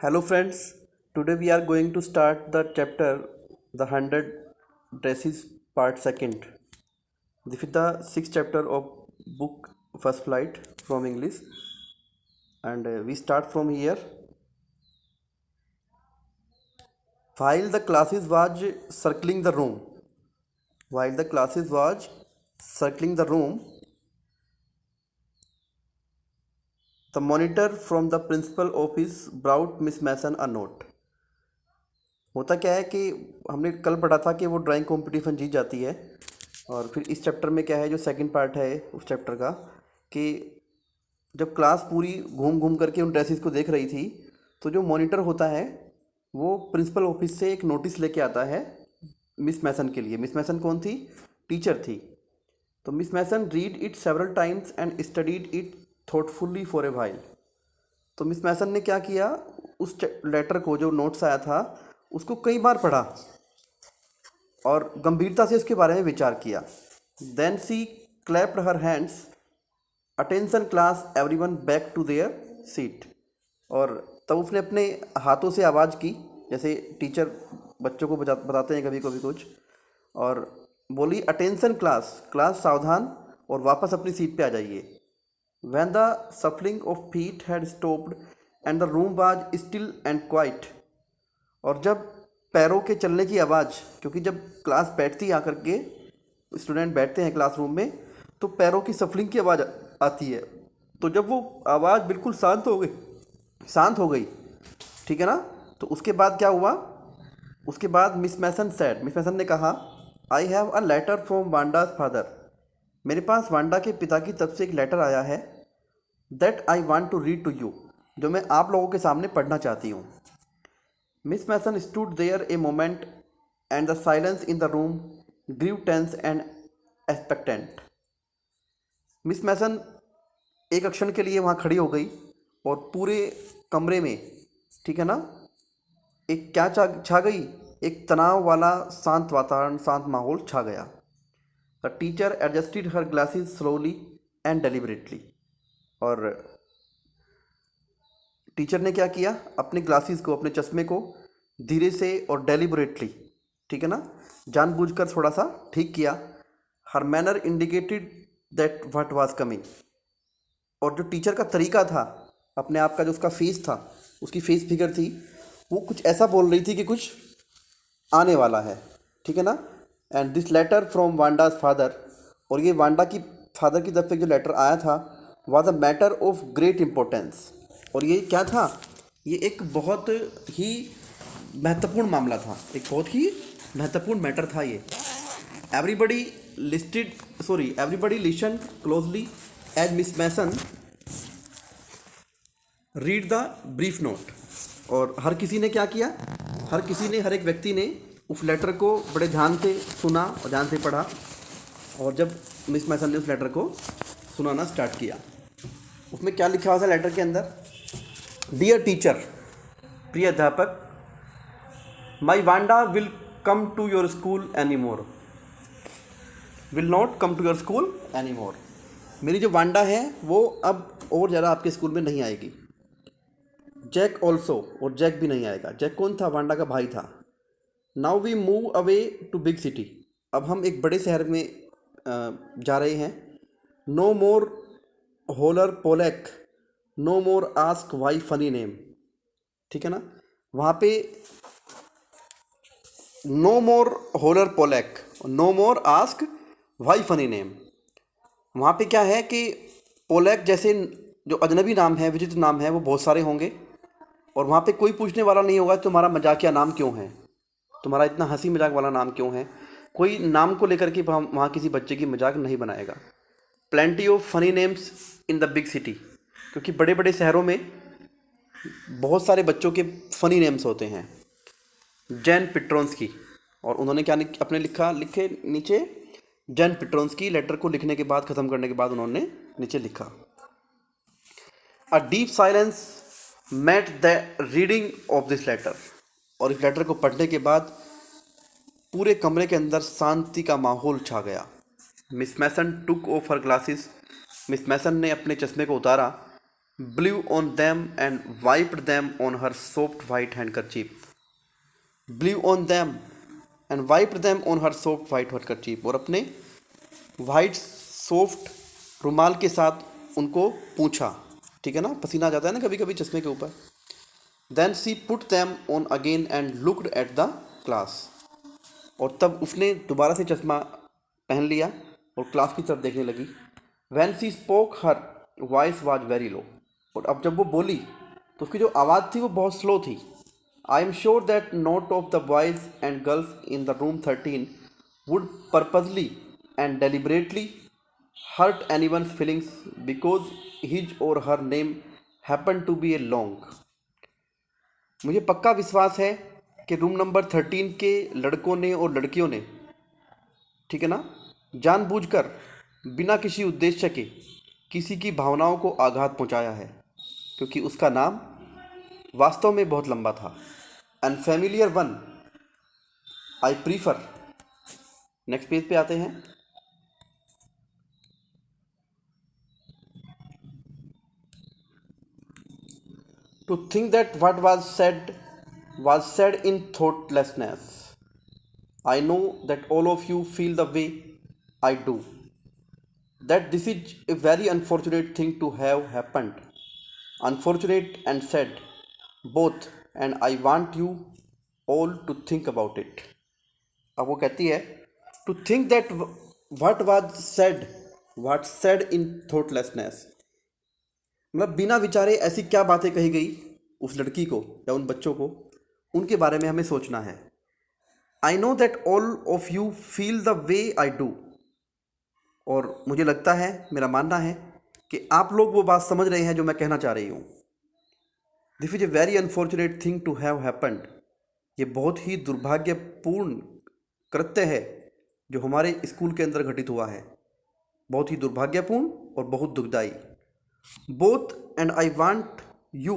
Hello friends, today we are going to start the chapter The 100 Dresses Part 2nd. This is the sixth chapter of book First Flight from English and we start from here. While the classes was circling the room, while the classes was circling the room, the monitor from the principal office brought Miss Mason a note. होता क्या है कि हमने कल पढ़ा था कि वो ड्राइंग कंपटीशन जीत जाती है और फिर इस चैप्टर में क्या है जो सेकंड पार्ट है उस चैप्टर का कि जब क्लास पूरी घूम घूम करके उन ड्रेसेस को देख रही थी तो जो मॉनिटर होता है वो प्रिंसिपल ऑफिस से एक नोटिस लेके आता है मिस मैसन के लिए। मिस मैसन कौन थी? टीचर थी। तो Miss Mason read it several times and studied it thoughtfully for a while. तो मिस मैसन ने क्या किया, उस लेटर को जो नोट्स आया था उसको कई बार पढ़ा और गंभीरता से उसके बारे में विचार किया। Then she clapped her hands, attention class everyone back to their seat. और तब उसने अपने हाथों से आवाज़ की जैसे टीचर बच्चों को बताते हैं कभी कभी कुछ, और बोली अटेंशन क्लास, क्लास सावधान और वापस अपनी सीट पे आ जाइए। When the shuffling of feet had stopped and the room was still and quiet, और जब पैरों के चलने की आवाज़, क्योंकि जब क्लास बैठती है आकर के स्टूडेंट बैठते हैं क्लासरूम में तो पैरों की सफलिंग की आवाज़ आती है, तो जब वो आवाज़ बिल्कुल शांत हो गई, ठीक है ना, तो उसके बाद क्या हुआ, उसके बाद मिस मैसन ने कहा I have a letter from Wanda's father, मेरे पास वांडा के पिता की तरफ से एक लेटर आया है, that I want to read to you, जो मैं आप लोगों के सामने पढ़ना चाहती हूँ। Miss Mason stood there a moment and the silence in the room grew tense and expectant. Miss Mason एक क्षण के लिए वहाँ खड़ी हो गई और पूरे कमरे में, ठीक है ना, एक क्या छा गई, एक तनाव वाला शांत वातावरण, शांत माहौल छा गया। The teacher adjusted her glasses slowly and deliberately, और टीचर ने क्या किया, अपने ग्लासेस को, अपने चश्मे को धीरे से और डेलिबरेटली, ठीक है ना, जानबूझकर थोड़ा सा ठीक किया। Her manner indicated that what was coming, और जो टीचर का तरीका था, अपने आप का जो उसका फेस था, उसकी फेस फिगर थी, वो कुछ ऐसा बोल रही थी कि कुछ आने वाला है, ठीक है ना। And this letter from Wanda's father, और ये वांडा की फादर की तरफ से जो लेटर आया था was a matter of great importance, और ये क्या था, ये एक बहुत ही महत्वपूर्ण मामला था, एक बहुत ही महत्वपूर्ण मैटर था ये। Everybody listen closely as Miss Mason read the brief note, और हर किसी ने क्या किया, हर एक व्यक्ति ने उस लेटर को बड़े ध्यान से सुना और ध्यान से पढ़ा, और जब मिस मैसन ने उस लेटर को सुनाना स्टार्ट किया, उसमें क्या लिखा हुआ था लेटर के अंदर, डियर टीचर, प्रिय अध्यापक, my Wanda will come to your school any more, will not come to your school any more, मेरी जो वांडा है वो अब और ज़्यादा आपके स्कूल में नहीं आएगी। जैक ऑल्सो, और जैक भी नहीं आएगा। जैक कौन था? वांडा का भाई था। Now we move away to big city, अब हम एक बड़े शहर में जा रहे हैं। No more holler Polack, no more ask why funny name, ठीक है ना, वहाँ पे no more holler Polack, no more ask why funny name, वहाँ पे क्या है कि पोलैक जैसे जो अजनबी नाम है, विचित्र नाम है, वो बहुत सारे होंगे, और वहाँ पे कोई पूछने वाला नहीं होगा तुम्हारा मजाकिया नाम क्यों है, तुम्हारा इतना हंसी मजाक वाला नाम क्यों है, कोई नाम को लेकर के वहाँ किसी बच्चे की मजाक नहीं बनाएगा। Plenty of funny names in the big city, क्योंकि बड़े बड़े शहरों में बहुत सारे बच्चों के फ़नी नेम्स होते हैं। जैन पिट्रोंस्की, और उन्होंने क्या अपने लिखे नीचे, जैन पिट्रोंस्की, लेटर को लिखने के बाद, ख़त्म करने के बाद उन्होंने नीचे लिखा, a deep silence met the reading of this letter, और इस लेटर को पढ़ने के बाद पूरे कमरे के अंदर शांति का माहौल छा गया। Miss Mason took off her glasses, Miss Mason ने अपने चश्मे को उतारा, blew on them and wiped them on her soft white handkerchief. Blew on them and wiped them on her soft white handkerchief. और अपने वाइट सॉफ्ट रुमाल के साथ उनको पूछा, ठीक है ना, पसीना आ जाता है ना कभी कभी चश्मे के ऊपर. Then she put them on again and looked at the class. और तब उसने दोबारा से चश्मा पहन लिया और क्लास की तरफ देखने लगी. Van C spoke her voice was very low. और अब जब वो बोली तो उसकी जो आवाज़ थी वो बहुत स्लो थी. I am sure that not of the boys and girls in the room 13 would purposely and deliberately hurt any one's feelings because his or her name happen to be a long. मुझे पक्का विश्वास है कि room number 13 के लड़कों ने और लड़कियों ने, ठीक है ना, जानबूझकर बिना किसी उद्देश्य के किसी की भावनाओं को आघात पहुंचाया है, क्योंकि उसका नाम वास्तव में बहुत लंबा था. Unfamiliar one I prefer. Next page पे आते हैं. To think that what was said in thoughtlessness. I know that all of you feel the way I do. That this is a very unfortunate thing to have happened. Unfortunate and sad, both, and I want you all to think about it. अब वो कहती है to think that what said in thoughtlessness. मतलब बिना विचारे ऐसी क्या बातें कही गई उस लड़की को या उन बच्चों को, उनके बारे में हमें सोचना है. I know that all of you feel the way I do. और मुझे लगता है, मेरा मानना है कि आप लोग वो बात समझ रहे हैं जो मैं कहना चाह रही हूँ. This is a very unfortunate thing to have happened. ये बहुत ही दुर्भाग्यपूर्ण कृत्य है जो हमारे स्कूल के अंदर घटित हुआ है. बहुत ही दुर्भाग्यपूर्ण और बहुत दुखदाई. Both and I want you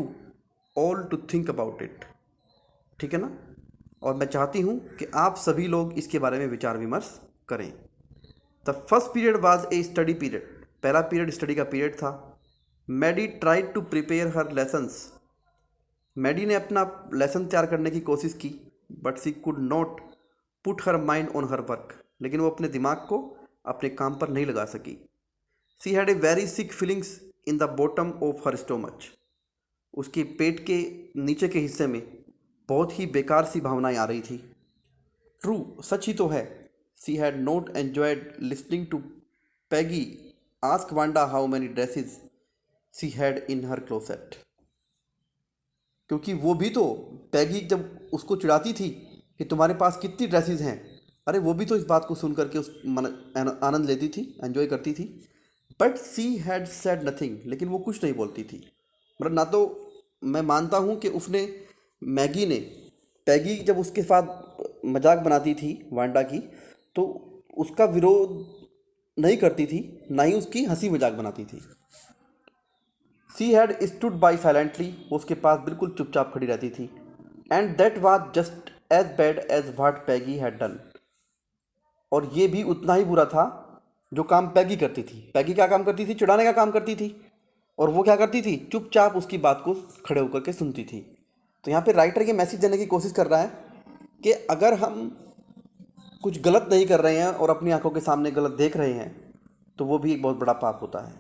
all to think about it. ठीक है ना. और मैं चाहती हूँ कि आप सभी लोग इसके बारे में विचार विमर्श करें. The first period was a study period. पहला पीरियड स्टडी का पीरियड था. Maddie tried to prepare her lessons. Maddie ने अपना लेसन तैयार करने की कोशिश की, but she could not put her mind on her work. लेकिन वो अपने दिमाग को अपने काम पर नहीं लगा सकी. She had a very sick feelings in the bottom of her stomach. उसके पेट के नीचे के हिस्से में बहुत ही बेकार सी भावनाएं आ रही थी. ट्रू, सच ही तो है. She had not enjoyed listening to Peggy ask Wanda how many dresses she had in her closet. क्योंकि वो भी तो, पैगी जब उसको चिढ़ाती थी कि तुम्हारे पास कितनी ड्रेसेस हैं, अरे वो भी तो इस बात को सुन करके उस आनंद लेती थी, एंजॉय करती थी. But she had said nothing. लेकिन वो कुछ नहीं बोलती थी. मतलब ना तो मैं मानता हूँ कि उसने, मैगी ने, पैगी जब उसके साथ मजाक बनाती थी वांडा की, तो उसका विरोध नहीं करती थी, ना ही उसकी हंसी मजाक बनाती थी. She had stood by silently. वो उसके पास बिल्कुल चुपचाप खड़ी रहती थी. And that was just as bad as what Peggy had done. और ये भी उतना ही बुरा था जो काम पैगी करती थी. पैगी क्या काम करती थी? चिढ़ाने का काम करती थी. और वो क्या करती थी? चुपचाप उसकी बात को खड़े होकर के सुनती थी. तो यहाँ पे राइटर ये मैसेज देने की कोशिश कर रहा है कि अगर हम कुछ गलत नहीं कर रहे हैं और अपनी आंखों के सामने गलत देख रहे हैं तो वो भी एक बहुत बड़ा पाप होता है.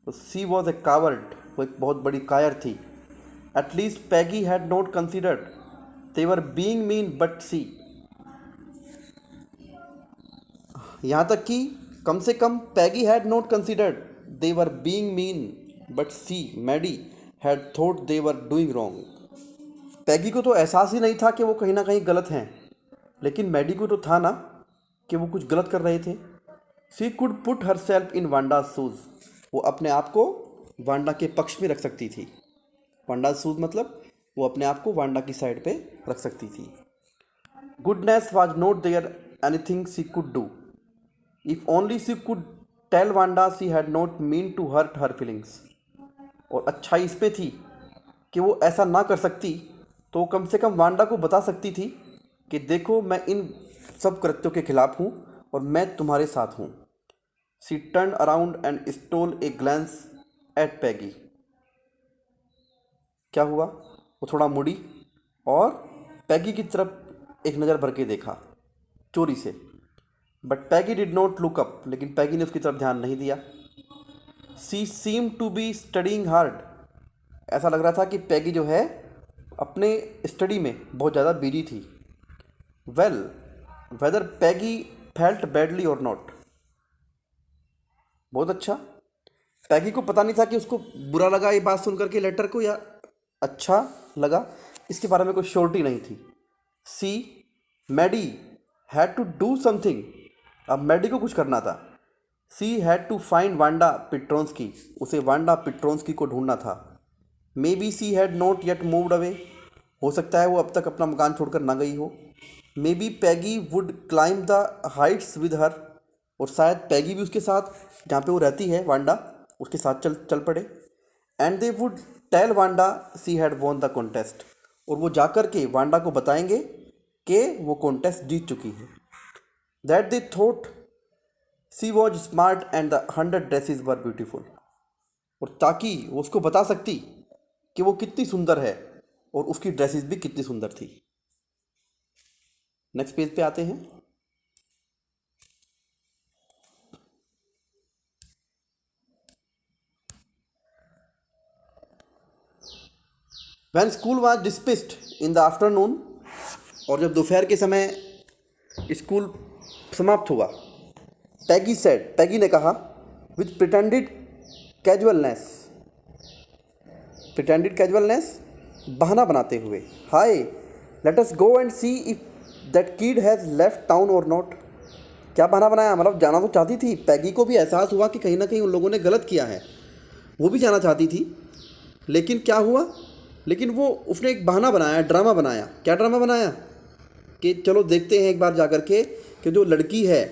तो सी वॉज ए कावर्ड. वो एक बहुत बड़ी कायर थी. At least Peggy had not considered they were being mean but she. यहाँ तक कि कम से कम Peggy had not considered they were being mean but she Maddie had thought they were doing wrong. Peggy को तो एहसास ही नहीं था कि वो कहीं ना कहीं गलत हैं, लेकिन मैडी को तो था ना कि वो कुछ गलत कर रहे थे. She could put herself in Wanda shoes. वो अपने आप को वांडा के पक्ष में रख सकती थी. वांडा शूज़ मतलब वो अपने आप को वांडा की साइड पे रख सकती थी. Goodness was not there anything she could do. If only she could tell Wanda she had not mean to hurt her feelings. और अच्छाई इस पे थी कि वो ऐसा ना कर सकती, तो कम से कम वांडा को बता सकती थी कि देखो मैं इन सब कृत्यों के खिलाफ हूँ और मैं तुम्हारे साथ हूँ. She turn around and stole a glance at Peggy. क्या हुआ, वो थोड़ा मुड़ी और पैगी की तरफ एक नज़र भर के देखा चोरी से। But Peggy did not look up, लेकिन पैगी ने उसकी तरफ ध्यान नहीं दिया। She seem to be studying hard, ऐसा लग रहा था कि पैगी जो है अपने स्टडी में बहुत ज़्यादा बिजी थी। वेल, वेदर पैगी फेल्ट बैडली और नॉट, बहुत अच्छा। पैगी को पता नहीं था कि उसको बुरा लगा ये बात सुन करके लेटर को, या अच्छा लगा, इसके बारे में कोई श्योरिटी नहीं थी। She Maddie had to do something, अब मैडी को कुछ करना था। She had to find Wanda Petronski, उसे वांडा पिट्रोंस्की को ढूंढना था। Maybe she had not yet moved away, हो सकता है वो अब तक अपना मकान छोड़कर ना गई हो। May be Peggy would climb the Heights with her, और शायद पैगी भी उसके साथ, जहाँ पे वो रहती है वांडा, उसके साथ चल चल पड़े। And they would tell Wanda she had won the contest, और वो जाकर के वांडा को बताएंगे कि वो कॉन्टेस्ट जीत चुकी है। That they thought she was smart and the 100 dresses were beautiful, और ताकि वो उसको बता सकती कि वो कितनी सुंदर है और उसकी ड्रेसेस भी कितनी सुंदर थी। नेक्स्ट पेज पे आते हैं। When school was dismissed in the afternoon, और जब दोपहर के समय स्कूल समाप्त हुआ, पैगी सेड, पैगी ने कहा, with pretended casualness, pretended casualness, बहाना बनाते हुए, hi let us go and see if that kid has left town or not. क्या बहाना बनाया, मतलब जाना तो चाहती थी। पैगी को भी एहसास हुआ कि कहीं ना कहीं उन लोगों ने गलत किया है, वो भी जाना चाहती थी, लेकिन क्या हुआ, लेकिन वो उसने एक बहाना बनाया, ड्रामा बनाया। क्या ड्रामा बनाया कि चलो देखते हैं एक बार जा कर के कि जो लड़की है,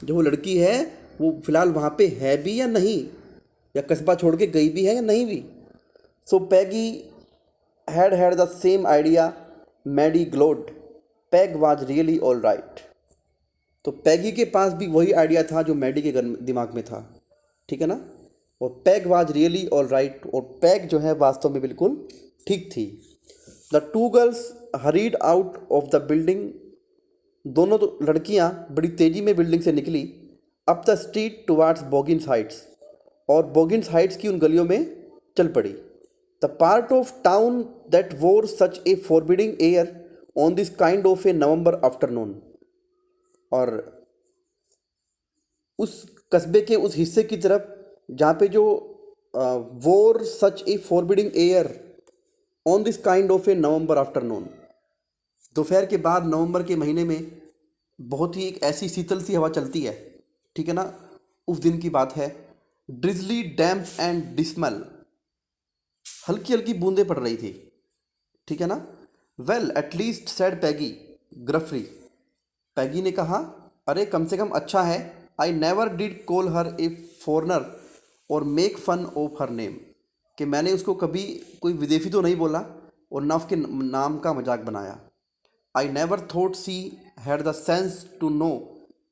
जो वो लड़की है वो फ़िलहाल वहाँ पे है भी या नहीं, या कस्बा छोड़ के गई भी है या नहीं भी। So Peggy had the same idea, Maddie glowed, Peg was really all right. तो पैगी के पास भी वही आइडिया था जो मैडी के दिमाग में था, ठीक है ना। और Peg was really all right, और पैग जो है वास्तव में बिल्कुल ठीक थी। The two girls hurried out of the building, दोनों तो लड़कियां बड़ी तेज़ी में बिल्डिंग से निकली, up the street towards Boggins Heights, और बोगिन्स हाइट्स की उन गलियों में चल पड़ी। The part of town that wore such a forbidding air on this kind of a November afternoon, और उस कस्बे के उस हिस्से की तरफ जहाँ पे जो wore such a forbidding air on this kind of a November afternoon, दोपहर के बाद नवंबर के महीने में बहुत ही एक ऐसी शीतल सी हवा चलती है, ठीक है ना। उस दिन की बात है। ड्रिजली डैम्प एंड डिस्मल, हल्की हल्की बूंदें पड़ रही थी, ठीक है ना। Well at least said Peggy gruffly, Peggy ने कहा, अरे कम से कम अच्छा है, I never did call her a foreigner or make fun of her name, कि मैंने उसको कभी कोई विदेशी तो नहीं बोला और ना उसके नाम का मजाक बनाया। I never thought she had the sense to know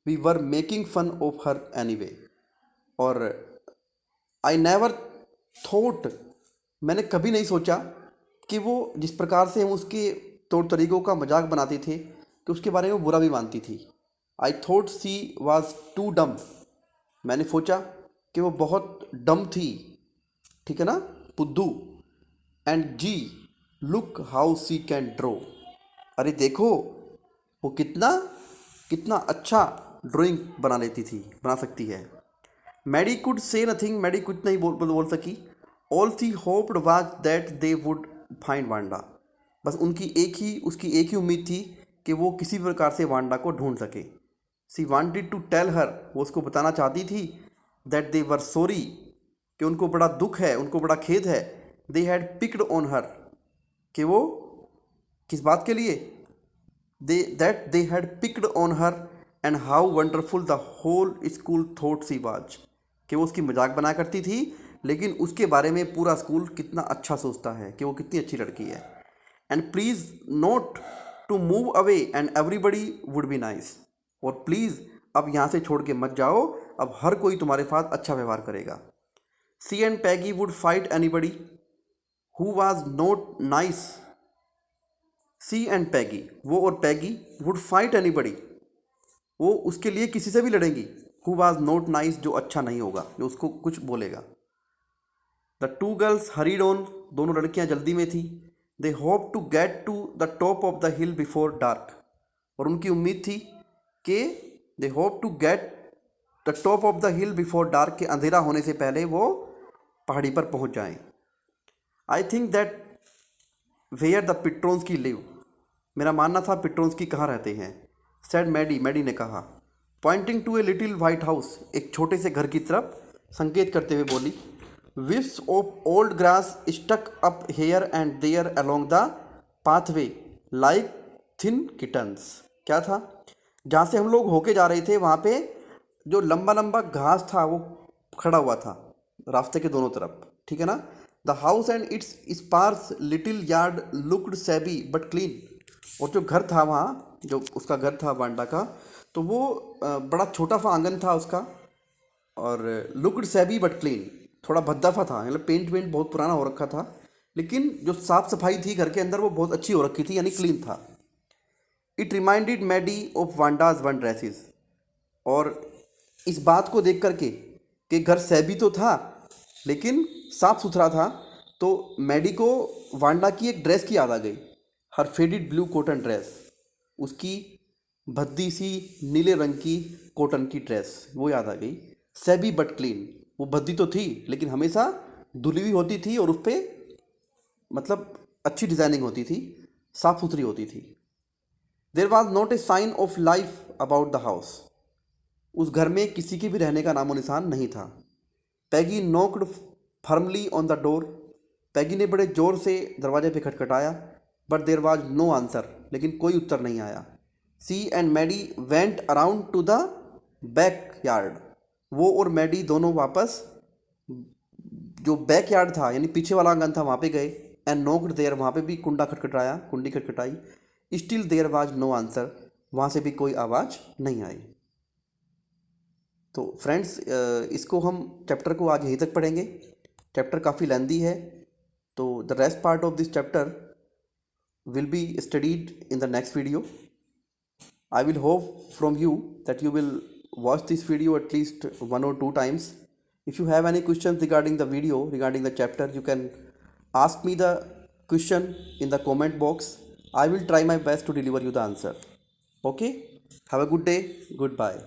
we were making fun of her anyway, और आई नेवर थॉट, मैंने कभी नहीं सोचा कि वो जिस प्रकार से हम उसके तौर तरीक़ों का मजाक बनाते थे कि उसके बारे में वो बुरा भी मानती थी। I thought she was too dumb, मैंने सोचा कि वो बहुत डम थी, ठीक है ना, बुद्धू। And gee look how she can draw, अरे देखो वो कितना कितना अच्छा ड्राइंग बना लेती थी, बना सकती है। Maddie could say nothing, Maddie कुछ नहीं बोल सकी। All she hoped was that they would find Wanda, बस उसकी एक ही उम्मीद थी कि वो किसी प्रकार से वांडा को ढूंढ सके। सी वांटेड टू टेल हर, वो उसको बताना चाहती थी, दैट दे वर सॉरी, कि उनको बड़ा दुख है, उनको बड़ा खेद है। They had picked on her, कि वो किस बात के लिए, they had picked on her and how wonderful the whole school thought she was, कि वो उसकी मजाक बनाया करती थी, लेकिन उसके बारे में पूरा स्कूल कितना अच्छा सोचता है कि वो कितनी अच्छी लड़की है। And please not to move away and everybody would be nice, और प्लीज़ अब यहाँ से छोड़ के मत जाओ, अब हर कोई तुम्हारे साथ अच्छा व्यवहार करेगा। She and Peggy would fight anybody who was not nice, she and Peggy, वो और पैगी वुड फाइट एनीबडी, वो उसके लिए किसी से भी लड़ेंगी। हु वाज नॉट नाइस, जो अच्छा नहीं होगा, जो उसको कुछ बोलेगा। The two girls hurried on, दोनों लड़कियां जल्दी में थी। They hope to get to the top of the hill before dark, और उनकी उम्मीद थी कि they hope to get the top of the hill before dark, के अंधेरा होने से पहले वो पहाड़ी पर पहुंच जाएं। I think that where the Petronskis live, मेरा मानना था पिट्रोन्स की कहाँ रहते हैं। सेड मैडी, मैडी ने कहा। Pointing to a little white house, एक छोटे से घर की तरफ संकेत करते हुए बोली। wisps of old grass stuck up here and there along the pathway like thin kittens। क्या था? जहाँ से हम लोग होके जा रहे थे वहाँ पे जो लंबा लंबा घास था वो खड़ा हुआ था रास्ते के दोनों तरफ, ठीक है ना। The house and its sparse little yard looked shabby but clean, और जो घर था वहाँ, जो उसका घर था वांडा का, तो वो बड़ा छोटा सा आंगन था उसका, और लुक्ड सैबी बट क्लीन, थोड़ा भद्दा सा था, मतलब पेंट वेंट बहुत पुराना हो रखा था, लेकिन जो साफ़ सफाई थी घर के अंदर वो बहुत अच्छी हो रखी थी, यानी क्लीन था। It reminded Maddie of Wanda's one dresses, और इस बात को देख करके कि घर सैबी तो था लेकिन साफ़ सुथरा था, तो मैडी को वांडा की एक ड्रेस की याद आ गई। हर फेडेड ब्लू कॉटन ड्रेस, उसकी भद्दी सी नीले रंग की कॉटन की ड्रेस वो याद आ गई। सैबी बट क्लीन, वो भद्दी तो थी लेकिन हमेशा धुली हुई होती थी, और उस पर मतलब अच्छी डिज़ाइनिंग होती थी, साफ़ सुथरी होती थी। There was not a sign of life about the house, उस घर में किसी के भी रहने का नामो निशान नहीं था। Peggy knocked firmly on the door, Peggy ने बड़े ज़ोर से दरवाजे पे खटखटाया। But there was no answer, लेकिन कोई उत्तर नहीं आया। She and Maddie went around to the back yard, वो और मैडी दोनों वापस जो बैक यार्ड था यानी पीछे वाला आंगन था वहाँ पे गए। एंड नोक्ड देयर, वहाँ पे भी कुंडा खटखटाया, कुंडी खटखटाई। Still there was no answer, वहाँ से भी कोई आवाज़ नहीं आई। तो फ्रेंड्स, इसको हम चैप्टर को आज यहीं तक पढ़ेंगे। चैप्टर काफ़ी लेंदी है, तो the rest part of this chapter will be studied in the next video. I will hope from you that you will watch this video at least 1 or 2 times. If you have any questions regarding the video, regarding the chapter, you can ask me the question in the comment box. I will try my best to deliver you the answer. Okay? Have a good day. Goodbye.